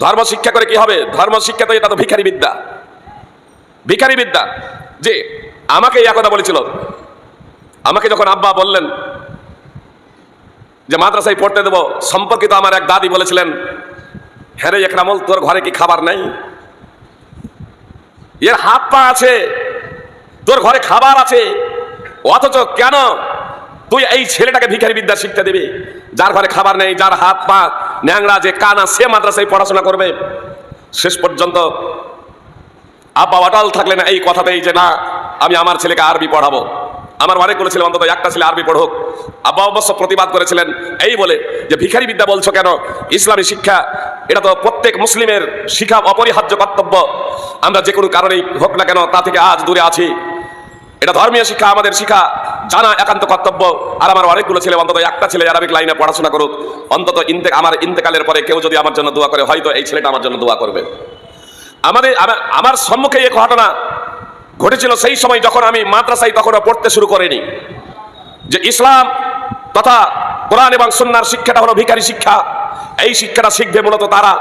ধর্ম শিক্ষা করে কি হবে? ধর্ম শিক্ষা তো এটা তো ভিখারি বিদ্যা, ভিখারি বিদ্যা। যে আমাকে এই কথা বলেছিল, আমাকে যখন আব্বা বললেন যে মাদ্রাসায় পড়তে দেবো, সম্পর্কিত আমার এক দাদি বলেছিলেন, হ্যাঁ রে একরামুল, তোর ঘরে কি খাবার নাই? এর হাত পা আছে, তোর ঘরে খাবার আছে, অথচ কেন তুই এই ছেলেটাকে ভিখারি বিদ্যা শিক্ষা দিবি? যার ঘরে খাবার নেই, যার হাত পা ন্যাংরা, যে কানা, সে মাদ্রাসায় পড়াশোনা করবে? শেষ পর্যন্ত আব্বা অটল থাকলেন এই কথাতেই যে না, আমি আমার ছেলেকে আরবি পড়াবো। আমার অনেকগুলো ছেলে, অন্তত একটা ছেলে আরবি পড়ুক। আব্বা অবশ্য প্রতিবাদ করেছিলেন এই বলে যে ভিখারি বিদ্যা বলছো কেন? ইসলামী শিক্ষা এটা তো প্রত্যেক মুসলিমের শিক্ষা অপরিহার্য কর্তব্য। আমরা যে কোনো কারণেই হোক না কেন তা থেকে আজ দূরে আছি। এটা ধর্মীয় শিক্ষা, আমাদের শিক্ষা জানা একান্ত কর্তব্য। আর আমার অনেকগুলো ছেলে, অন্তত একটা ছেলে আরবিক লাইনে পড়াশোনা করুক। অন্তত আমার ইন্তেকালের পরে কেউ যদি আমার জন্য দোয়া করে, হয়তো এই ছেলেটা আমার জন্য দোয়া করবে। আমার সম্মুখে এই ঘটনা ঘটেছিল সেই সময় যখন আমি মাদ্রাসায় তখনও পড়তে শুরু করিনি। যে ইসলাম তথা কোরআন এবং সুন্নাহর শিক্ষাটা হলো ভিখারি শিক্ষা। এই শিক্ষাটা শিখবে মূলত তারা,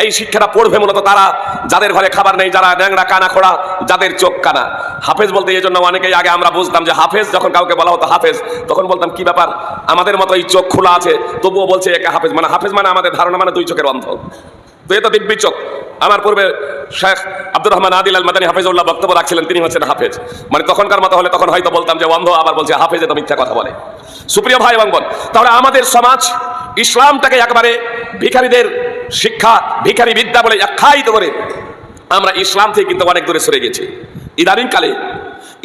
এই শিক্ষাটা পড়বে মূলত তারা যাদের ঘরে খাবার নেই, যারা ন্যাংরা, কানা খোড়া, যাদের চোখ কানা। হাফেজ বলতে এই জন্য অনেকেই আগে আমরা বুঝতাম যে হাফেজ, যখন কাউকে বলা হতো হাফেজ, তখন বলতাম কি ব্যাপার, আমাদের মতো এই চোখ খোলা আছে তবুও বলছে একে হাফেজ। মানে হাফেজ মানে আমাদের ধারণা মানে দুই চোখের অন্ধ, তো এটা দিব্যি চোখ। আমার পূর্বে শেখ আব্দুর রহমান আদিল আল মাদানী হাফেজউল্লাহ বক্তব্য রাখছিলেন, তিনি হচ্ছেন হাফেজ। মানে তখনকার মতো হলে তখন হয়তো বলতাম যে অন্ধ, আবার বলছে হাফেজ, তো মিথ্যা কথা বলে। সুপ্রিয় ভাই এবং বোন, তাহলে আমাদের সমাজ ইসলামটাকে একেবারে ভিখারিদের শিক্ষা, ভিখারি বিদ্যা বলে আখ্যায়িত করে আমরা ইসলাম থেকে কিন্তু অনেক দূরে সরে গেছি।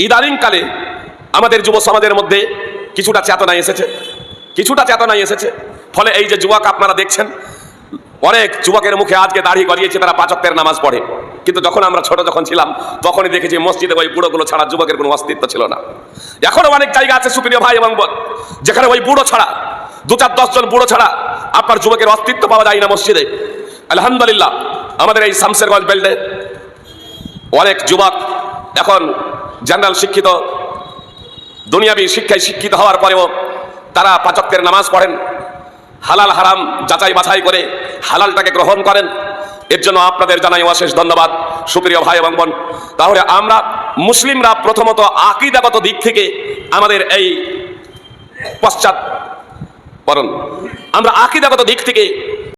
ইদানিংকালে আমাদের যুব সমাজের মধ্যে কিছুটা চেতনা এসেছে। ফলে এই যে যুবক আপনারা দেখছেন, অনেক যুবকের মুখে আজকে দাড়ি গড়িয়েছে, তারা 5 ওয়াক্তের নামাজ পড়ে। কিন্তু যখন আমরা ছোট ছিলাম তখনই দেখেছি মসজিদে ওই বুড়োগুলো ছাড়া যুবকের কোনো অস্তিত্ব ছিল না। এখনো অনেক জায়গা আছে সুপ্রিয় ভাই এবং বোন, যেখানে ওই বুড়ো ছাড়া, 2-4-10 জন বুড়ো ছাড়া আপনার যুবকের অস্তিত্ব পাওয়া যায় না মসজিদে। আলহামদুলিল্লাহ, আমাদের এই শামসেরগঞ্জ বেল্টে অনেক যুবক এখন জেনারেল শিক্ষিত, দুনিয়াবী শিক্ষায় শিক্ষিত হওয়ার পরেও তারা 5 ওয়াক্তের নামাজ পড়েন, হালাল হারাম যাচাই বাছাই করে হালালটাকে গ্রহণ করেন। এর জন্য আপনাদের জানাই অশেষ ধন্যবাদ সুপ্রিয় ভাই এবং বোন। তাহলে আমরা মুসলিমরা প্রথমত আকীদাগত দিক থেকে আমাদের এই আমরা আকীদাগত দিক থেকে